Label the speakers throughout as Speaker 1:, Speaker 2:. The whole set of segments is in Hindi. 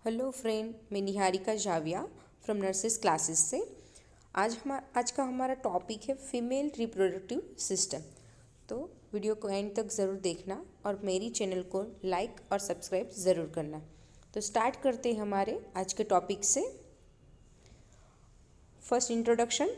Speaker 1: हेलो फ्रेंड, मैं निहारिका जाविया फ्रॉम नर्सेस क्लासेस से। आज का हमारा टॉपिक है फीमेल रिप्रोडक्टिव सिस्टम। तो वीडियो को एंड तक ज़रूर देखना और मेरी चैनल को लाइक और सब्सक्राइब ज़रूर करना। तो स्टार्ट करते हैं हमारे आज के टॉपिक से। First introduction.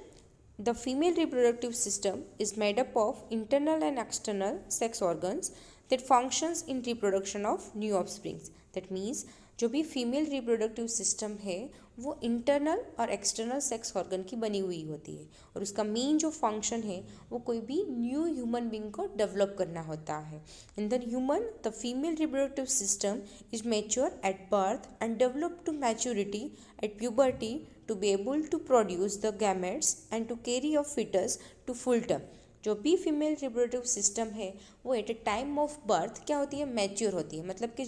Speaker 1: The female reproductive system is made up of internal and external sex organs that functions in reproduction of new offsprings. That means जो भी फीमेल रिप्रोडक्टिव सिस्टम है वो इंटरनल और एक्सटर्नल सेक्स ऑर्गन की बनी हुई होती है और उसका मेन जो फंक्शन है वो कोई भी न्यू ह्यूमन बींग को डेवलप करना होता है। In the human the female reproductive system is mature at birth and develop to maturity at puberty to be able to produce the gametes and to carry a fetus to full term। जो भी फीमेल रिप्रोडक्टिव सिस्टम है वो at a time of birth क्या होती है, मैच्योर होती है। मतलब कि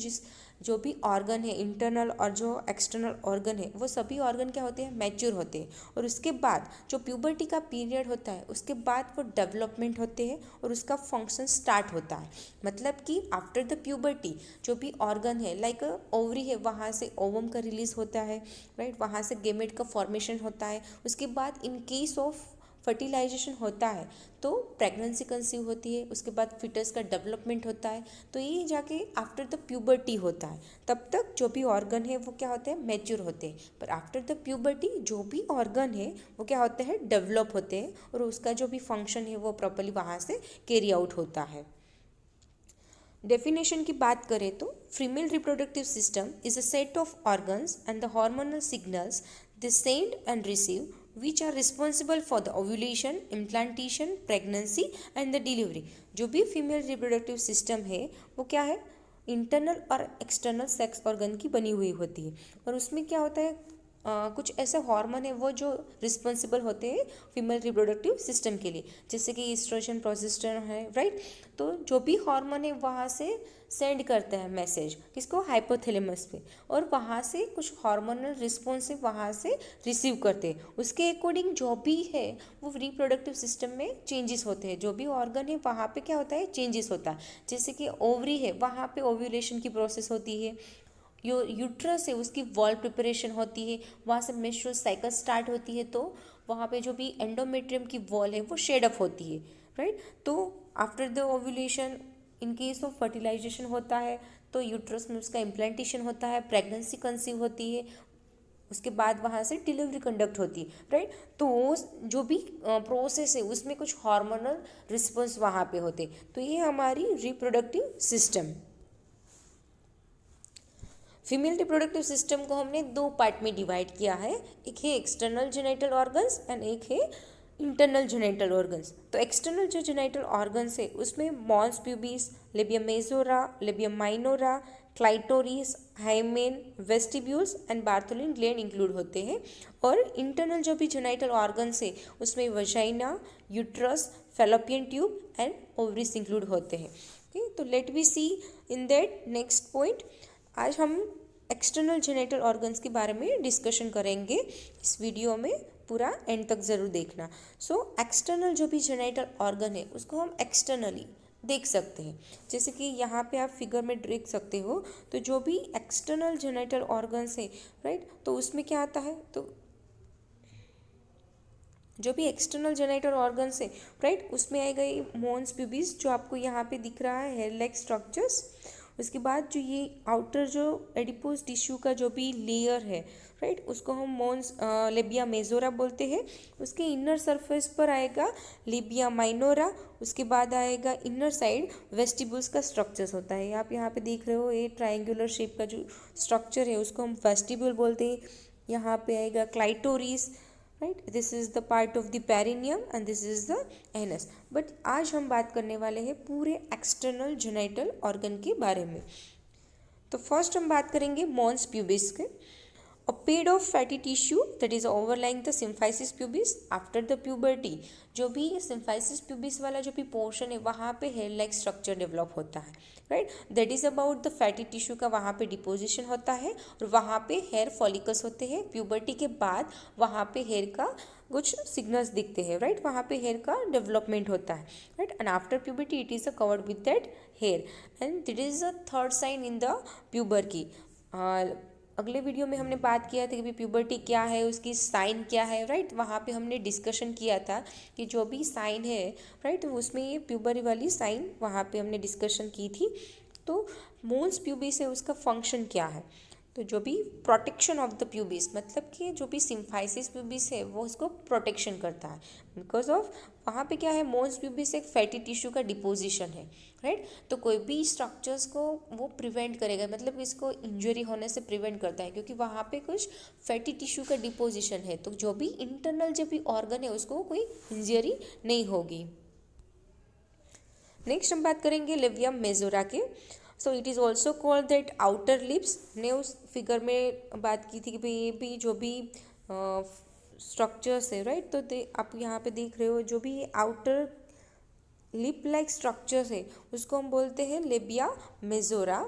Speaker 1: जो भी ऑर्गन है इंटरनल और जो एक्सटर्नल ऑर्गन है वो सभी ऑर्गन क्या होते हैं, मैच्योर होते हैं। और उसके बाद जो प्यूबर्टी का पीरियड होता है उसके बाद वो डेवलपमेंट होते हैं और उसका फंक्शन स्टार्ट होता है। मतलब कि आफ्टर द प्यूबर्टी जो भी ऑर्गन है लाइक ओवरी है वहाँ से ओवम का रिलीज होता है, राइट। वहाँ से गेमेट का फॉर्मेशन होता है। उसके बाद इन केस ऑफ फर्टिलाइजेशन होता है तो प्रेगनेंसी कंसीव होती है। उसके बाद फिटस का डेवलपमेंट होता है। तो ये जाके आफ्टर द प्यूबर्टी होता है। तब तक जो भी ऑर्गन है वो क्या होते हैं, मैच्योर होते हैं। पर आफ्टर द प्यूबर्टी जो भी ऑर्गन है वो क्या होते हैं, डेवलप होते हैं और उसका जो भी फंक्शन है वो प्रॉपरली वहाँ से कैरी आउट होता है। डेफिनेशन की बात करें तो female reproductive system is a set of organs and the hormonal signals they send and receive which are responsible for the ovulation, implantation, pregnancy and the delivery। जो भी फीमेल रिप्रोडक्टिव सिस्टम है वो क्या है, इंटरनल और एक्सटर्नल सेक्स ऑर्गन की बनी हुई होती है। और उसमें क्या होता है, कुछ ऐसे हार्मोन है वो जो रिस्पॉन्सिबल होते हैं फीमेल रिप्रोडक्टिव सिस्टम के लिए, जैसे कि ईस्ट्रोजन, प्रोजेस्टेरोन है, राइट। तो जो भी हार्मोन है वहाँ से सेंड करता है मैसेज किसको, हाइपोथैलेमस पे, और वहाँ से कुछ हार्मोनल रिस्पॉन्स वहाँ से रिसीव करते हैं। उसके अकॉर्डिंग जो भी है वो रिप्रोडक्टिव सिस्टम में चेंजेस होते हैं। जो भी ऑर्गन है वहाँ पे क्या होता है, चेंजेस होता है। जैसे कि ओवरी है वहाँ पे ओव्यूलेशन की प्रोसेस होती है। यूट्रस है उसकी वॉल प्रिपरेशन होती है, वहाँ से मेंस्ट्रुअल साइकिल स्टार्ट होती है। तो वहाँ पे जो भी एंडोमेट्रियम की वॉल है वो शेड अप होती है, राइट। तो after the ovulation in case of fertilization होता है तो यूट्रस में उसका इम्प्लांटेशन होता है, प्रेगनेंसी कंसीव होती है। उसके बाद वहाँ से डिलीवरी कंडक्ट होती है, राइट। तो वो जो भी प्रोसेस है उसमें कुछ हार्मोनल रिस्पॉन्स वहाँ पे होते। तो ये हमारी reproductive system. Female reproductive system को हमने दो पार्ट में डिवाइड किया है, एक है एक्सटर्नल जेनिटल ऑर्गन्स एंड एक है इंटरनल जेनिटल ऑर्गन्स। तो एक्सटर्नल जो जेनिटल ऑर्गन्स है उसमें mons pubis, labium majora, labium minora, clitoris, hymen, vestibules and Bartholin gland include होते हैं। और इंटरनल जो भी जेनिटल ऑर्गन्स है उसमें vagina, uterus, fallopian tube and ovaries include होते हैं। ओके, तो let we see in that next point. आज हम एक्सटर्नल जेनिटल ऑर्गन्स के बारे में डिस्कशन करेंगे। इस वीडियो में पूरा एंड तक ज़रूर देखना। सो एक्सटर्नल जो भी जेनिटल ऑर्गन है उसको हम एक्सटर्नली देख सकते हैं। जैसे कि यहाँ पे आप फिगर में देख सकते हो। तो जो भी एक्सटर्नल जेनिटल ऑर्गन्स है, राइट, तो उसमें क्या आता है, तो जो भी एक्सटर्नल जेनिटल ऑर्गन्स है, राइट, उसमें आएगा ये मॉन्स प्यूबिस जो आपको यहाँ पे दिख रहा है, हेयर लाइक स्ट्रक्चर्स। उसके बाद जो ये आउटर जो एडिपोज टिश्यू का जो भी लेयर है, राइट, उसको हम मॉन्स लेबिया मेजोरा बोलते हैं। उसके इनर सरफेस पर आएगा लेबिया माइनोरा। उसके बाद आएगा इनर साइड वेस्टिबल्स का स्ट्रक्चर्स होता है। आप यहाँ पे देख रहे हो ये ट्रायंगुलर शेप का जो स्ट्रक्चर है उसको हम वेस्टिबल बोलते हैं। यहाँ पे आएगा clitoris, right, this is the part of the perineum and this is the anus. But आज हम बात करने वाले हैं पूरे एक्सटर्नल जेनिटल ऑर्गन के बारे में। तो फर्स्ट हम बात करेंगे मॉन्स प्यूबिस के। A pad of fatty tissue that is overlying the symphysis pubis after the puberty। जो भी symphysis pubis वाला जो भी पोर्शन है वहाँ पे हेयर लाइक स्ट्रक्चर डेवलप होता है, right. That is about the fatty tissue का वहाँ पे डिपोजिशन होता है और वहाँ पे हेयर फॉलिकल्स होते हैं। प्यूबर्टी के बाद वहाँ पे हेयर का कुछ सिग्नल्स दिखते हैं, राइट, वहाँ पे हेयर का डेवलपमेंट होता है, right. And after puberty it is a covered with that hair and this is a third sign in the puberty. अगले वीडियो में हमने बात किया था कि प्यूबर्टी क्या है, उसकी साइन क्या है, राइट। वहाँ पे हमने डिस्कशन किया था कि जो भी साइन है, राइट, उसमें ये प्यूबरी वाली साइन वहाँ पे हमने डिस्कशन की थी। तो मोन्स प्यूबिस है, उसका फंक्शन क्या है? तो जो भी प्रोटेक्शन ऑफ द प्यूबिस, मतलब कि जो भी सिम्फाइसिस प्यूबिस है वो उसको प्रोटेक्शन करता है। बिकॉज ऑफ वहाँ पे क्या है, मोन्स प्यूबिस एक फैटी टिश्यू का डिपोजिशन है, राइट। तो कोई भी स्ट्रक्चर्स को वो प्रिवेंट करेगा, मतलब इसको इंजरी होने से प्रिवेंट करता है, क्योंकि वहाँ पे कुछ फैटी टिश्यू का डिपोजिशन है। तो जो भी इंटरनल जो भी ऑर्गन है उसको कोई इंजरी नहीं होगी। नेक्स्ट हम बात करेंगे लेविया मेजोरा के। So it is also called that outer lips. ने उस फिगर में बात की थी कि भाई ये भी जो भी स्ट्रक्चर्स है, राइट, तो आप यहाँ पे देख रहे हो जो भी आउटर लिप लाइक स्ट्रक्चर्स है उसको हम बोलते हैं लेबिया मेजोरा।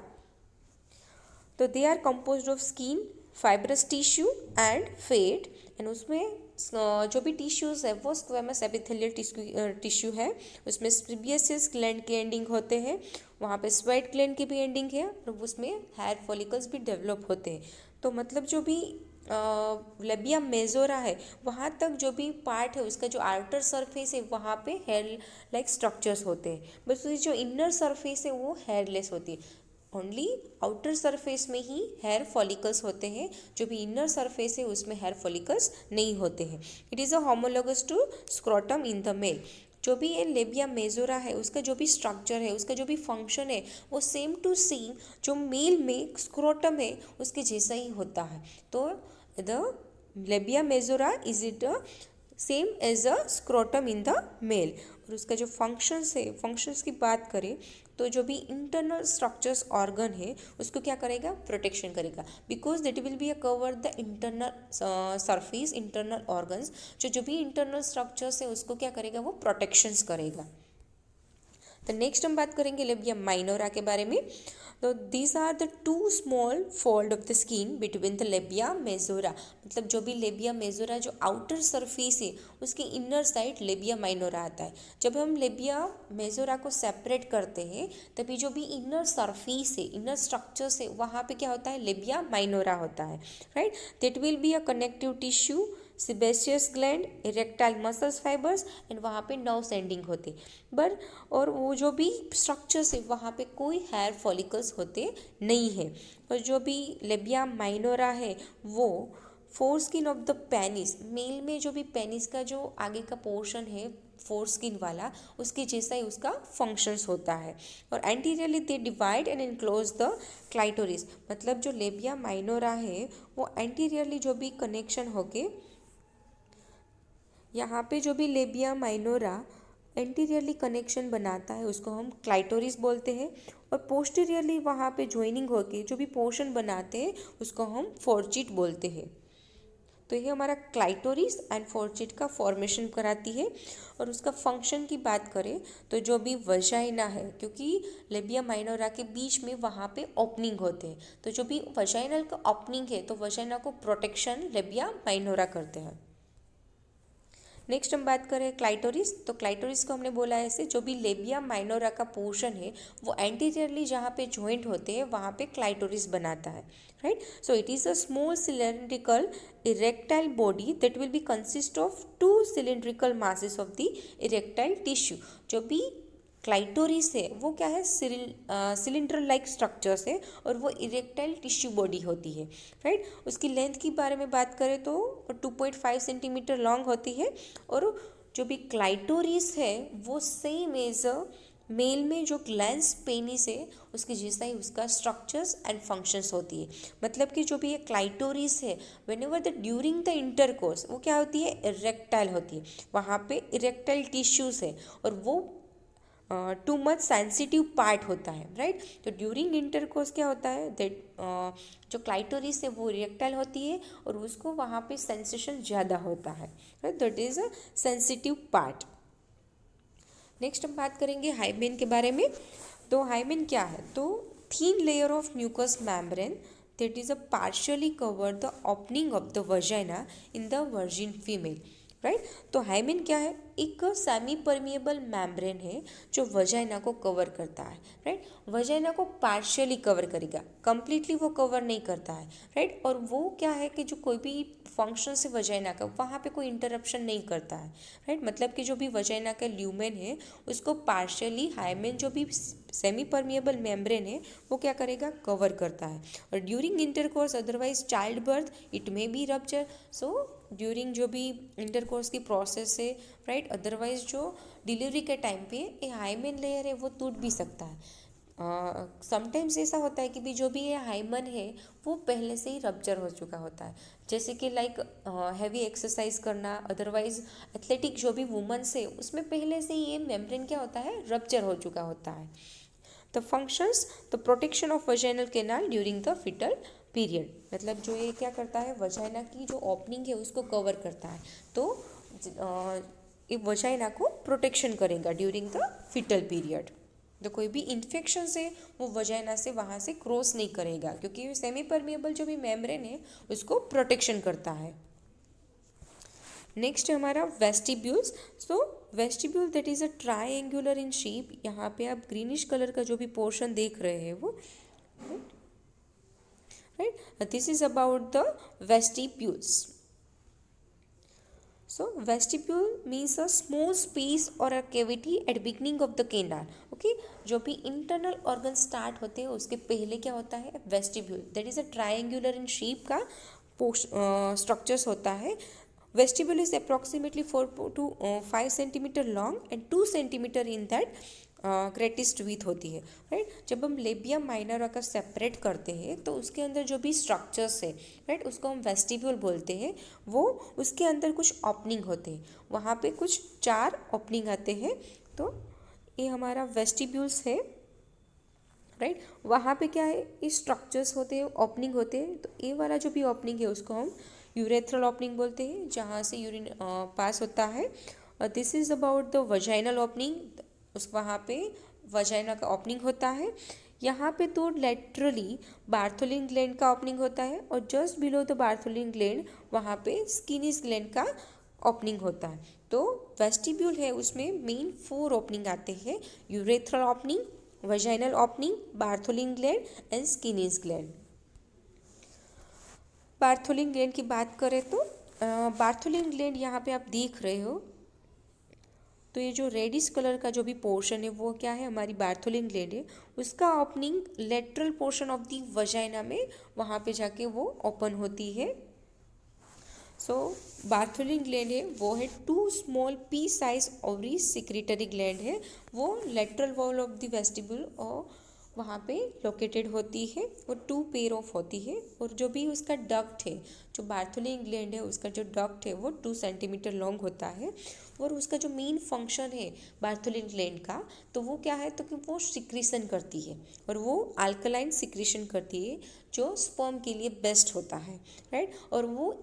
Speaker 1: तो they are composed of skin, fibrous tissue and fat. And उसमें जो भी टिश्यूज़ है वो स्क्वेमस एपिथेलियल टिश्यू है, उसमें सीबियस ग्लैंड के एंडिंग होते हैं, वहाँ पे स्वेट ग्लैंड की भी एंडिंग है, और उसमें हेयर फॉलिकल्स भी डेवलप होते हैं। तो मतलब जो भी लेबिया मेजोरा है वहाँ तक जो भी पार्ट है उसका जो आउटर सरफेस है वहाँ पे हेयर लाइक स्ट्रक्चर्स होते हैं, बस जो इनर सरफेस है वो हेयरलेस होती है। ओनली आउटर सरफेस में ही हेयर फॉलिकल्स होते हैं, जो भी इनर सरफेस है उसमें हेयर फॉलिकल्स नहीं होते हैं। It is a homologous to scrotum in the male. जो भी ये लेबिया मेजोरा है उसका जो भी स्ट्रक्चर है, उसका जो भी फंक्शन है वो सेम टू सेम जो मेल में स्क्रोटम है उसके जैसा ही होता है। तो the labia majora is it same as a scrotum in the male. और उसका जो फंक्शंस है, फंक्शंस की बात करें तो जो भी इंटरनल स्ट्रक्चर्स ऑर्गन है उसको क्या करेगा, प्रोटेक्शन करेगा, because that will be a cover the internal surface, internal organs. जो भी इंटरनल स्ट्रक्चर्स है उसको क्या करेगा, वो प्रोटेक्शंस करेगा। तो नेक्स्ट हम बात करेंगे लेबिया माइनोरा के बारे में। तो these are the two small fold of the skin between the labia majora. मतलब जो भी लेबिया मेजोरा जो आउटर सरफेस है उसके इनर साइड लेबिया माइनोरा आता है। जब हम लेबिया मेजोरा को सेपरेट करते हैं तभी जो भी इनर सरफेस है, इनर स्ट्रक्चर्स है, वहाँ पे क्या होता है, लेबिया माइनोरा होता है, right. That will be a connective tissue, sebaceous gland, erectile muscles fibres, and वहाँ पे नर्व्स एंडिंग होते बट, और वो जो भी स्ट्रक्चर्स है वहाँ पे कोई हेयर फॉलिकल्स होते नहीं है। और जो भी लेबिया माइनोरा है वो foreskin of the penis, male में जो भी पेनिस का जो आगे का पोर्शन है फोर स्किन वाला, उसके जैसा ही उसका फंक्शंस होता है। और anteriorly they divide and enclose the clitoris. मतलब जो लेबिया माइनोरा है वो एंटीरियरली जो भी कनेक्शन होके, यहाँ पे जो भी लेबिया माइनोरा एंटीरियरली कनेक्शन बनाता है उसको हम क्लाइटोरिस बोलते हैं, और पोस्टीरियरली वहाँ पे ज्वाइनिंग होके जो भी पोर्शन बनाते हैं उसको हम फोर्चिट बोलते हैं। तो ये हमारा क्लाइटोरिस एंड फोर्चिट का फॉर्मेशन कराती है। और उसका फंक्शन की बात करें तो जो भी वजाइना है, क्योंकि लेबिया माइनोरा के बीच में वहाँ पे ओपनिंग होते हैं, तो जो भी वजाइनल का ओपनिंग है तो वजाइना को प्रोटेक्शन लेबिया माइनोरा करते हैं। नेक्स्ट हम बात करें क्लाइटोरिस। तो क्लाइटोरिस को हमने बोला ऐसे, जो भी लेबिया माइनोरा का पोर्शन है वो एंटीरियरली जहाँ पे जॉइंट होते हैं वहाँ पे क्लाइटोरिस बनाता है, right. So it is a small cylindrical erectile body that will be consist of to cylindrical masses of the erectile tissue. जो भी क्लाइटोरिस है वो क्या है, सिलेंडर लाइक स्ट्रक्चर्स है, और वो इरेक्टाइल टिश्यू बॉडी होती है, राइट। उसकी लेंथ के बारे में बात करें तो 2.5 सेंटीमीटर लॉन्ग होती है। और जो भी क्लाइटोरिस है वो सेम एज अ मेल में जो ग्लैंस पेनिस है उसके जैसा ही उसका स्ट्रक्चर्स एंड फंक्शंस होती है। मतलब कि जो भी ये क्लाइटोरिस है when ever the during the intercourse वो क्या होती है, इरेक्टाइल होती है, वहाँ पे इरेक्टाइल टिश्यूज़ है और वो टू मच सेंसिटिव पार्ट होता है, राइट। तो ड्यूरिंग इंटरकोर्स क्या होता है, दैट जो क्लाइटोरिस है वो इरेक्टाइल होती है और उसको वहाँ पे सेंसेशन ज़्यादा होता है, right. That is a sensitive part. Next हम बात करेंगे हाइमेन के बारे में। तो हाइमेन क्या है, तो thin layer of mucous membrane that is a partially cover the opening of the vagina in the virgin female. Right. तो हाइमेन क्या है, एक सेमी परमिएबल मेम्ब्रेन है जो वजाइना को कवर करता है, राइट। वजाइना को पार्शियली कवर करेगा, कंप्लीटली वो कवर नहीं करता है, राइट। और वो क्या है कि जो कोई भी फंक्शन से वजाइना का वहाँ पे कोई इंटरप्शन नहीं करता है, राइट। मतलब कि जो भी वजाइना का ल्यूमेन है उसको पार्शियली हाइमेन जो भी सेमी परमिएबल मेम्ब्रेन है वो क्या करेगा, कवर करता है। और during intercourse otherwise child birth it may be rupture, so during जो भी इंटरकोर्स की प्रोसेस है, राइट, अदरवाइज जो डिलीवरी के टाइम पे ये हाइमेन लेयर है वो टूट भी सकता है। समटाइम्स ऐसा होता है कि भी जो भी ये हाइमन है वो पहले से ही रप्चर हो चुका होता है, जैसे कि लाइक हैवी एक्सरसाइज करना, अदरवाइज एथलेटिक जो भी वुमेन्स है उसमें पहले से ही ये मेम्ब्रेन क्या होता है, रप्चर हो चुका होता है। The functions the protection of vaginal canal during the fetal period, मतलब जो ये क्या करता है, वजाइना की जो ओपनिंग है उसको कवर करता है, तो ये वजाइना को प्रोटेक्शन करेगा ड्यूरिंग द फिटल पीरियड। तो कोई भी इन्फेक्शन से वो वजाइना से वहाँ से क्रॉस नहीं करेगा, क्योंकि सेमी परमिएबल जो भी मेम्ब्रेन है उसको प्रोटेक्शन करता है। नेक्स्ट हमारा vestibules. So vestibule that is a triangular in shape, यहाँ पे आप ग्रीनिश कलर का जो भी पोर्शन देख रहे हैं वो, right, this is about the vestibules. So vestibule means a small space or a cavity at beginning of the canal. Okay, जो भी internal organ start होते हैं उसके पहले क्या होता है, vestibule that is a triangular in shape का structures होता है। Vestibule is approximately 4 to 5 centimeter long and 2 centimeter in that greatest with होती है, राइट। जब हम लेबिया माइनर का सेपरेट करते हैं तो उसके अंदर जो भी स्ट्रक्चर्स है, राइट, उसको हम वेस्टिब्यूल बोलते हैं। वो उसके अंदर कुछ ओपनिंग होते हैं, वहाँ पे कुछ 4 ओपनिंग आते हैं, तो ये हमारा वेस्टिब्यूल्स है, राइट। वहाँ पे क्या है, ये स्ट्रक्चर्स होते हैं, ओपनिंग होते हैं। तो ये वाला जो भी ओपनिंग है उसको हम यूरेथ्रल ओपनिंग बोलते हैं, जहाँ से यूरिन पास होता है। और this is about the vaginal opening, उस वहाँ पे वजाइना का ओपनिंग होता है। यहाँ पे तो लेटरली बार्थोलिन ग्लैंड का ओपनिंग होता है, और just below the Bartholin gland वहाँ पे स्किनिस ग्लैंड का ओपनिंग होता है। तो वेस्टिब्यूल है उसमें मेन 4 ओपनिंग आते हैं, urethral opening, vaginal opening, Bartholin gland and Skene's gland. Bartholin gland की बात करें तो बार्थोलिन ग्लैंड यहाँ पे आप देख रहे हो, तो ये जो रेडिश कलर का जो भी पोर्शन है वो क्या है, हमारी बार्थोलिन ग्लैंड है। उसका opening lateral portion of the vagina में वहाँ पे जाके वो ओपन होती है। सो बार्थोलिन ग्लैंड है वो है 2 small pea size ovary secretory gland है, वो lateral wall of the vestibule और वहाँ पे लोकेटेड होती है, वो 2 पेयर ऑफ होती है। और जो भी उसका डक्ट है, जो बार्थोलिन ग्लैंड है उसका जो डक्ट है वो 2 सेंटीमीटर लॉन्ग होता है। और उसका जो मेन फंक्शन है बार्थोलिन ग्लैंड का, तो वो क्या है, तो कि वो सिक्रीशन करती है, और वो अल्कलाइन सिक्रीशन करती है जो स्पर्म के लिए बेस्ट होता है, राइट। और वो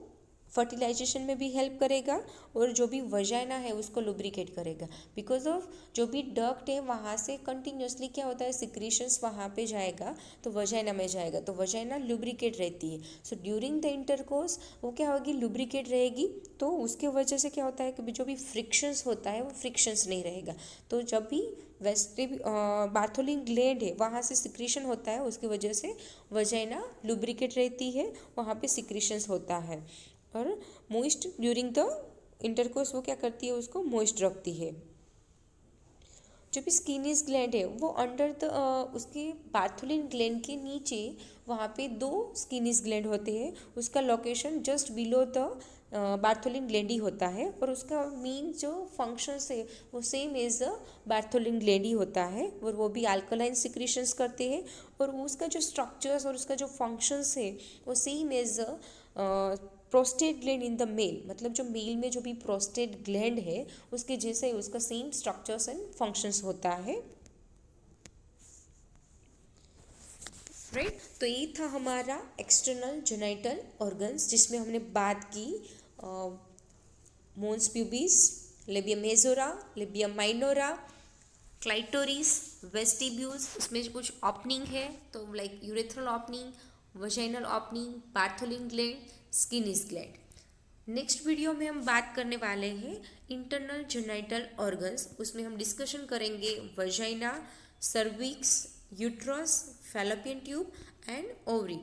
Speaker 1: फर्टिलाइजेशन में भी हेल्प करेगा, और जो भी वजाइना है उसको लुब्रिकेट करेगा, बिकॉज ऑफ जो भी डक्ट है वहाँ से कंटिन्यूसली क्या होता है, सिक्रीशंस वहाँ पे जाएगा तो वजाइना में जाएगा, तो वजाइना लुब्रिकेट रहती है। सो ड्यूरिंग द इंटरकोर्स वो क्या होगी, लुब्रिकेट रहेगी, तो उसके वजह से क्या होता है कि जो भी फ्रिक्शंस होता है वो फ्रिक्शंस नहीं रहेगा। तो जब भी बार्थोलिन ग्लैंड है वहाँ से सिक्रीशन होता है, उसकी वजह से वजाइना लुब्रिकेट रहती है, वहाँ पे सिक्रीशंस होता है। और मोइस्ट ड्यूरिंग द इंटरकोर्स वो क्या करती है, उसको मोइस्ट रखती है। जो भी स्किनिस ग्लैंड है वो अंडर द उसके बार्थोलिन ग्लैंड के नीचे वहाँ पे 2 स्किनिस ग्लैंड होते हैं, उसका location just below the Bartholin gland ही होता है, और उसका मेन जो फंक्शंस है वो same as the Bartholin gland ही होता है, और वो भी अल्कलाइन सिक्रीशंस करते हैं, और उसका जो स्ट्रक्चर्स और उसका जो फंक्शंस है वो same as prostate gland in the male, मतलब जो मेल में जो भी प्रोस्टेट ग्लैंड है उसके जैसे उसका सेम स्ट्रक्चर्स एंड फंक्शंस होता है, राइट। तो ये था हमारा एक्सटर्नल जेनिटल ऑर्गन्स, जिसमें हमने बात की mons pubis, labium majora, labium minora, clitoris, vestibules, उसमें कुछ ओपनिंग है तो like urethral opening, vaginal opening, Bartholin gland, Skene's gland. Next video में हम बात करने वाले हैं इंटरनल जेनिटल ऑर्गन्स। उसमें हम डिस्कशन करेंगे vagina, cervix, uterus, fallopian tube and ovary.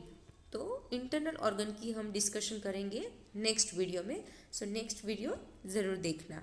Speaker 1: तो इंटरनल ऑर्गन की हम डिस्कशन करेंगे नेक्स्ट वीडियो में। सो नेक्स्ट वीडियो ज़रूर देखना।